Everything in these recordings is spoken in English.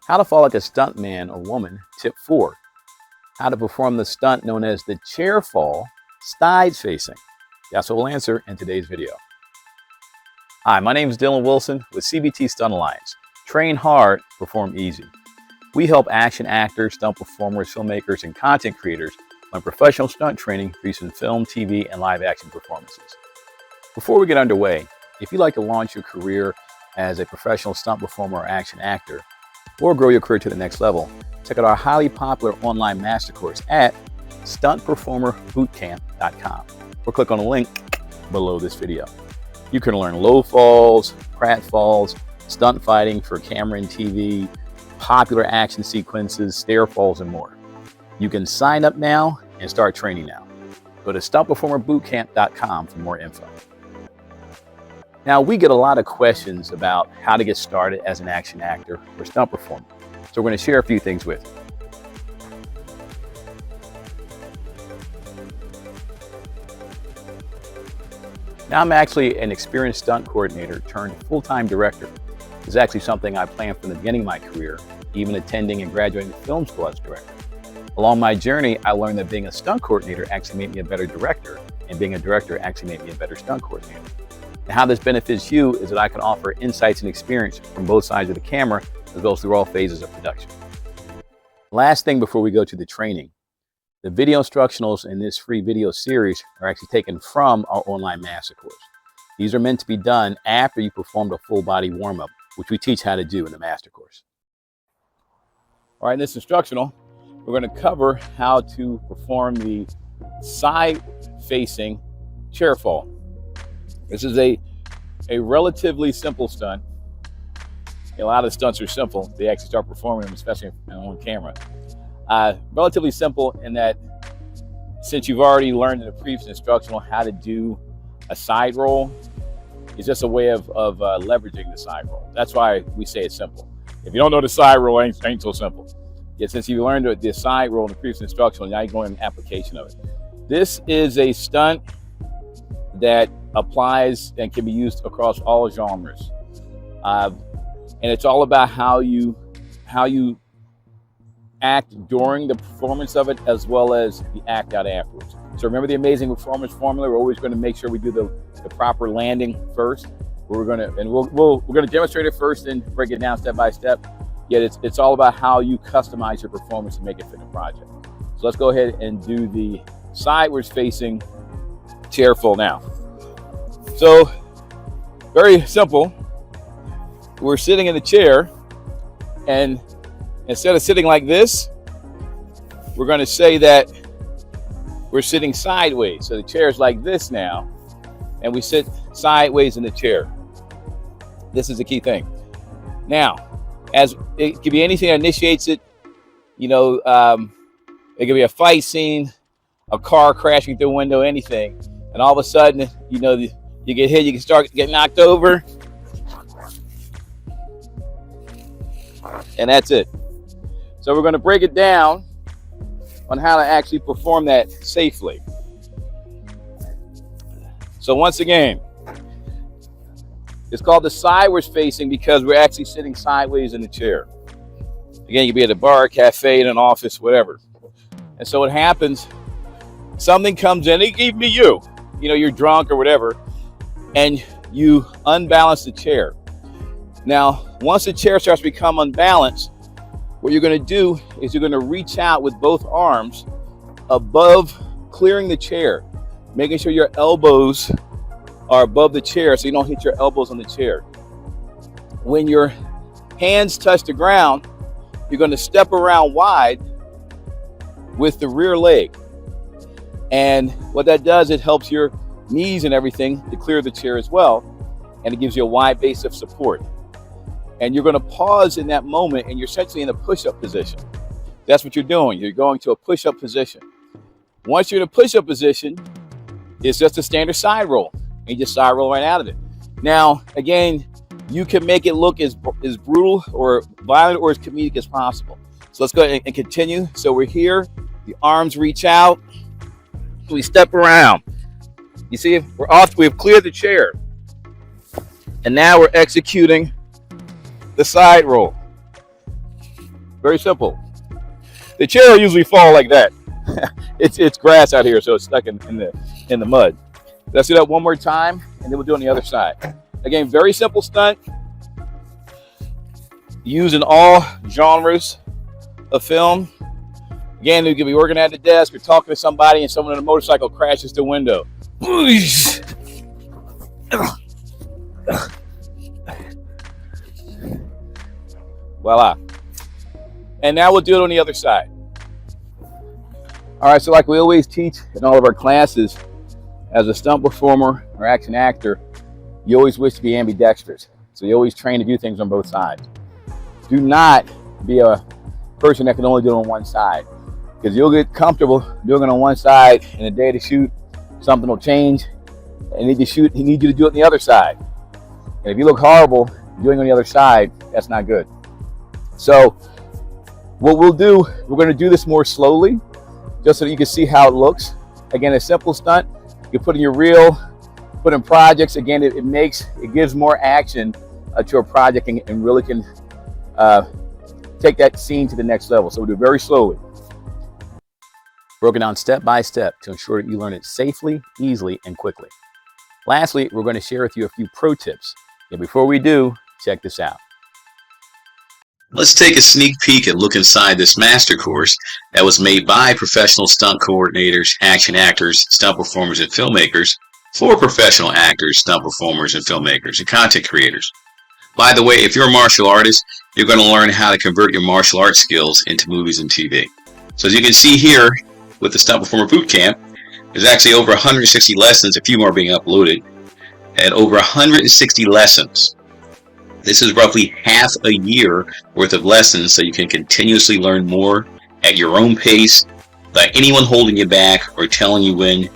How to fall like a stuntman or woman, tip 4. How to perform the stunt known as the chair fall, sides facing. That's what we'll answer in today's video. Hi, my name is Dylan Wilson with CBT Stunt Alliance. Train hard, perform easy. We help action actors, stunt performers, filmmakers, and content creators learn professional stunt training for use in film, TV, and live action performances. Before we get underway, if you'd like to launch your career as a professional stunt performer or action actor, or grow your career to the next level, check out our highly popular online master course at stuntperformerbootcamp.com, or click on the link below this video. You can learn low falls, prat falls, stunt fighting for camera and TV, popular action sequences, stair falls, and more. You can sign up now and start training now. Go to stuntperformerbootcamp.com for more info. Now, we get a lot of questions about how to get started as an action actor or stunt performer. So we're going to share a few things with you. Now, I'm actually an experienced stunt coordinator turned full-time director. This is actually something I planned from the beginning of my career, even attending and graduating film school as a director. Along my journey, I learned that being a stunt coordinator actually made me a better director, and being a director actually made me a better stunt coordinator. And how this benefits you is that I can offer insights and experience from both sides of the camera, as well as through all phases of production. Last thing before we go to the training, the video instructionals in this free video series are actually taken from our online master course. These are meant to be done after you performed a full body warm-up, which we teach how to do in the master course. All right, in this instructional, we're going to cover how to perform the side-facing chair fall. This is a relatively simple stunt. A lot of stunts are simple. They actually start performing them, especially on camera. Relatively simple in that since you've already learned in the previous instructional how to do a side roll, it's just a way of leveraging the side roll. That's why we say it's simple. If you don't know the side roll, it ain't so simple. Yet since you learned the side roll in the previous instructional, now you're going in application of it. This is a stunt that applies and can be used across all genres. And it's all about how you act during the performance of it, as well as the act out afterwards. So remember the amazing performance formula. We're always going to make sure we do the proper landing first. We're going to demonstrate it first and break it down step by step. Yet it's all about how you customize your performance and make it fit the project. So let's go ahead and do the sideways facing chair fall now. So very simple. We're sitting in a chair, and instead of sitting like this, we're going to say that we're sitting sideways. So the chair is like this now, and we sit sideways in the chair. This is the key thing. Now, as it could be anything that initiates it, it could be a fight scene, a car crashing through a window, anything, and all of a sudden, you get hit, you can start getting knocked over, and that's it. So we're going to break it down on how to actually perform that safely. So once again, it's called the sideways facing because we're actually sitting sideways in the chair. Again, you could be at a bar, cafe, in an office, whatever. And so what happens, something comes in, it could even be you. You're drunk or whatever, and you unbalance the chair. Now, once the chair starts to become unbalanced, what you're going to do is you're going to reach out with both arms above, clearing the chair, making sure your elbows are above the chair so you don't hit your elbows on the chair. When your hands touch the ground, you're going to step around wide with the rear leg. And what that does, it helps your knees and everything to clear the chair as well, and it gives you a wide base of support. And you're going to pause in that moment, and you're essentially in a push-up position. That's what you're doing. You're going to a push-up position. Once you're in a push-up position, it's just a standard side roll, and you just side roll right out of it. Now, again, you can make it look as brutal or violent or as comedic as possible. So let's go ahead and continue. So we're here, the arms reach out, we step around. You see, we've cleared the chair. And now we're executing the side roll. Very simple. The chair will usually fall like that. It's grass out here, so it's stuck in the mud. Let's do that one more time, and then we'll do it on the other side. Again, very simple stunt. Used in all genres of film. Again, you can be working at the desk or talking to somebody, and someone on a motorcycle crashes the window. Voila. And now we'll do it on the other side. All right, so like we always teach in all of our classes, as a stunt performer or action actor, you always wish to be ambidextrous. So you always train to do things on both sides. Do not be a person that can only do it on one side, because you'll get comfortable doing it on one side, and the day to shoot, something will change, and he need you to do it on the other side. And if you look horrible doing it on the other side, that's not good. So what we'll do, we're going to do this more slowly, just so that you can see how it looks. Again, a simple stunt, you put in your reel, put in projects. Again, it gives more action to a project, and really can take that scene to the next level. So we'll do it very slowly. Broken down step by step to ensure that you learn it safely, easily, and quickly. Lastly, we're going to share with you a few pro tips. And before we do, check this out. Let's take a sneak peek and look inside this master course that was made by professional stunt coordinators, action actors, stunt performers, and filmmakers for professional actors, stunt performers, and filmmakers, and content creators. By the way, if you're a martial artist, you're going to learn how to convert your martial arts skills into movies and TV. So as you can see here with the Stunt Performer Bootcamp, there's actually over 160 lessons, a few more being uploaded, and over 160 lessons. This is roughly half a year worth of lessons, so you can continuously learn more at your own pace without anyone holding you back or telling you when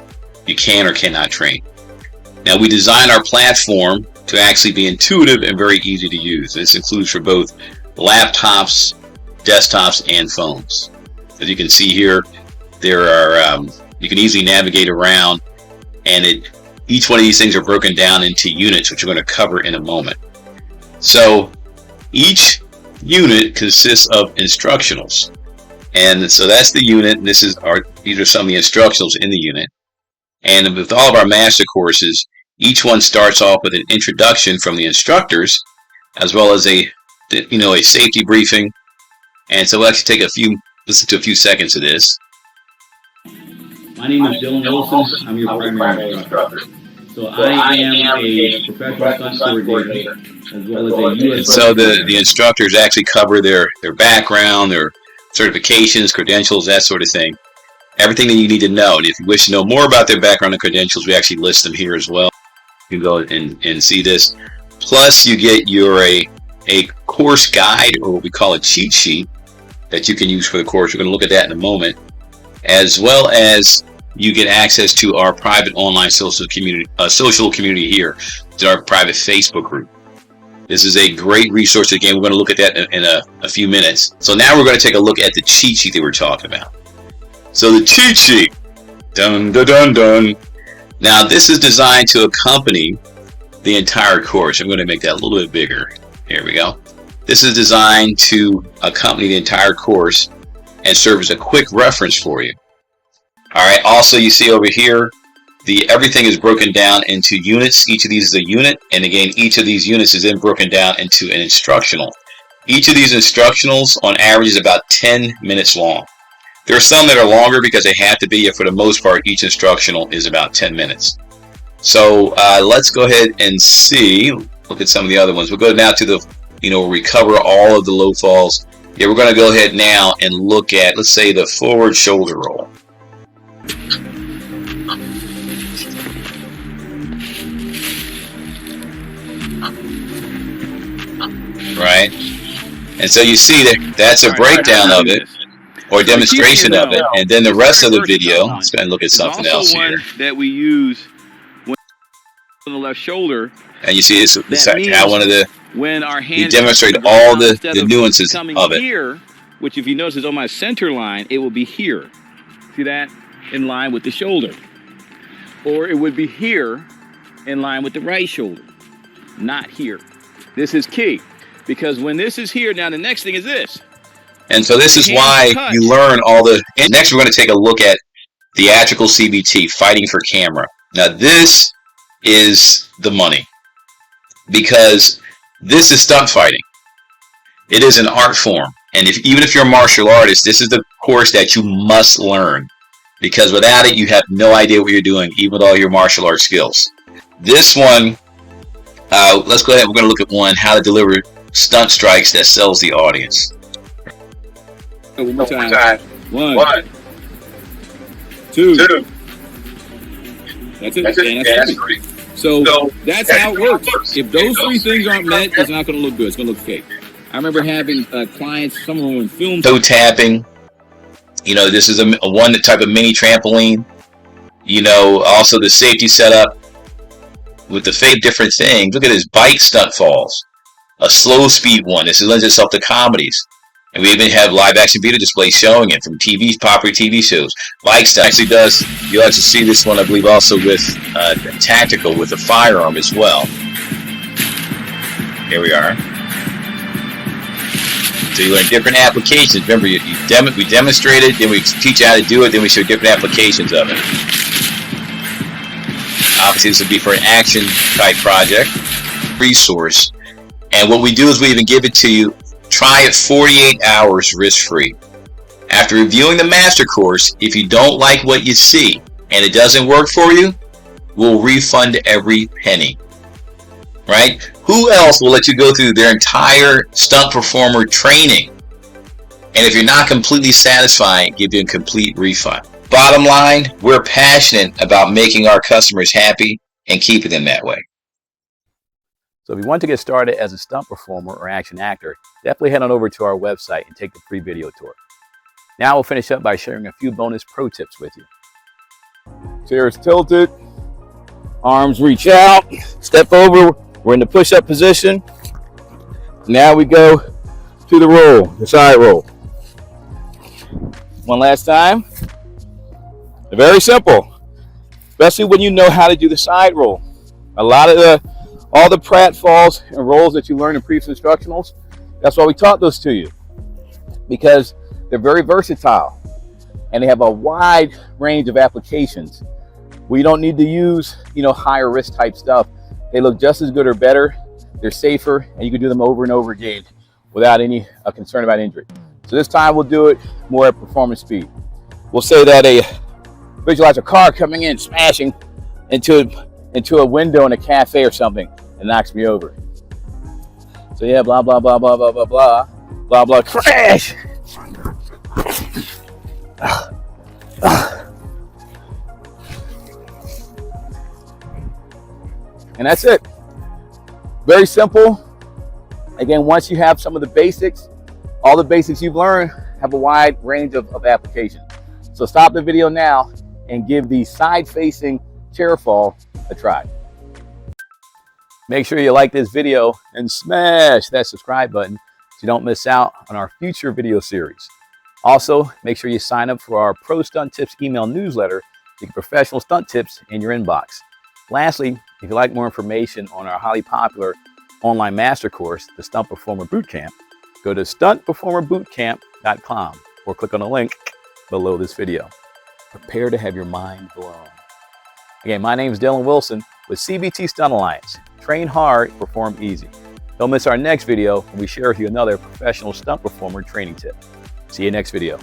you can or cannot train. Now, we designed our platform to actually be intuitive and very easy to use. This includes for both laptops, desktops, and phones. As you can see here, there are you can easily navigate around, and each one of these things are broken down into units, which we're going to cover in a moment. So each unit consists of instructionals, and so that's the unit. And these are some of the instructionals in the unit. And with all of our master courses, each one starts off with an introduction from the instructors, as well as a safety briefing. And so we'll actually listen to a few seconds of this. My name is Dylan Wilson. I'm your primary instructor. So I am a professional stunt coordinator, as well as a U.S. And so the instructors actually cover their background, their certifications, credentials, that sort of thing. Everything that you need to know. And if you wish to know more about their background and credentials, we actually list them here as well. You can go and see this. Plus, you get a course guide, or what we call a cheat sheet, that you can use for the course. We're going to look at that in a moment. As well as you get access to our private online social community here, to our private Facebook group. This is a great resource. Again, we're going to look at that in a few minutes. So now we're going to take a look at the cheat sheet that we're talking about. So the cheat sheet, dun dun dun dun. Now this is designed to accompany the entire course. I'm going to make that a little bit bigger. Here we go. This is designed to accompany the entire course and serve as a quick reference for you. All right. Also, you see over here, everything is broken down into units. Each of these is a unit, and again, each of these units is then broken down into an instructional. Each of these instructionals, on average, is about 10 minutes long. There are some that are longer because they have to be, but for the most part, each instructional is about 10 minutes. So let's go ahead and look at some of the other ones. We'll go now to where we cover all of the low falls. Yeah, we're going to go ahead now and look at, let's say, the forward shoulder roll. Right? And so you see that's a breakdown of it, or a demonstration of it, and then the rest of the video, let's go and look at something else here. That we use on the left shoulder. And you see this how one of the, when our hands we demonstrate all the nuances of it. Here, which if you notice is on my center line, it will be here. See that? In line with the shoulder. Or it would be here in line with the right shoulder. Not here. This is key. Because when this is here, now the next thing is this. And so this is why you learn all the... And next we're going to take a look at theatrical CBT, fighting for camera. Now this is the money, because this is stunt fighting. It is an art form. And even if you're a martial artist, this is the course that you must learn, because without it, you have no idea what you're doing, even with all your martial arts skills. This one, let's go ahead. We're going to look at one, how to deliver stunt strikes that sells the audience. One more time. One. Two. That's it. And that's three. So that's how it works. If those three things aren't met, it's not going to look good. It's going to look fake. I remember having clients, some of them in film. Toe tapping. You know, this is a one type of mini trampoline. You know, also the safety setup with the fake different things. Look at this, bike stunt falls. A slow speed one. This lends itself to comedies. And we even have live action video displays showing it from popular TV shows. Bike stunt actually does, you'll actually see this one, I believe, also with tactical, with a firearm as well. Here we are. So you learn different applications. Remember, we demonstrated, then we teach you how to do it, then we show different applications of it. Obviously, this would be for an action type project. Resource. And what we do is we even give it to you. Try it 48 hours risk-free. After reviewing the master course, if you don't like what you see and it doesn't work for you, we'll refund every penny. Right? Who else will let you go through their entire stunt performer training? And if you're not completely satisfied, give you a complete refund. Bottom line, we're passionate about making our customers happy and keeping them that way. So if you want to get started as a stunt performer or action actor, definitely head on over to our website and take the free video tour. Now we'll finish up by sharing a few bonus pro tips with you. Chair is tilted, arms reach out, step over, we're in the push-up position. Now we go to the roll, the side roll. One last time. Very simple, especially when you know how to do the side roll. A lot of all the pratfalls and rolls that you learn in previous instructionals, that's why we taught those to you, because they're very versatile and they have a wide range of applications. We don't need to use, higher risk type stuff. They look just as good or better. They're safer, and you can do them over and over again without any concern about injury. So this time we'll do it more at performance speed. We'll say that visualize a car coming in, smashing into a window in a cafe or something, and knocks me over. So yeah, blah, blah, blah, blah, blah, blah, blah, blah, blah, crash! And that's it. Very simple. Again, once you have some of the basics, all the basics you've learned have a wide range of applications. So stop the video now and give the side-facing chair fall a try. Make sure you like this video and smash that subscribe button so you don't miss out on our future video series. Also, make sure you sign up for our Pro Stunt Tips email newsletter to get professional stunt tips in your inbox. Lastly, if you'd like more information on our highly popular online master course, the Stunt Performer Bootcamp, go to stuntperformerbootcamp.com or click on the link below this video. Prepare to have your mind blown. Again, my name is Dylan Wilson with CBT Stunt Alliance. Train hard, perform easy. Don't miss our next video when we share with you another professional stunt performer training tip. See you next video.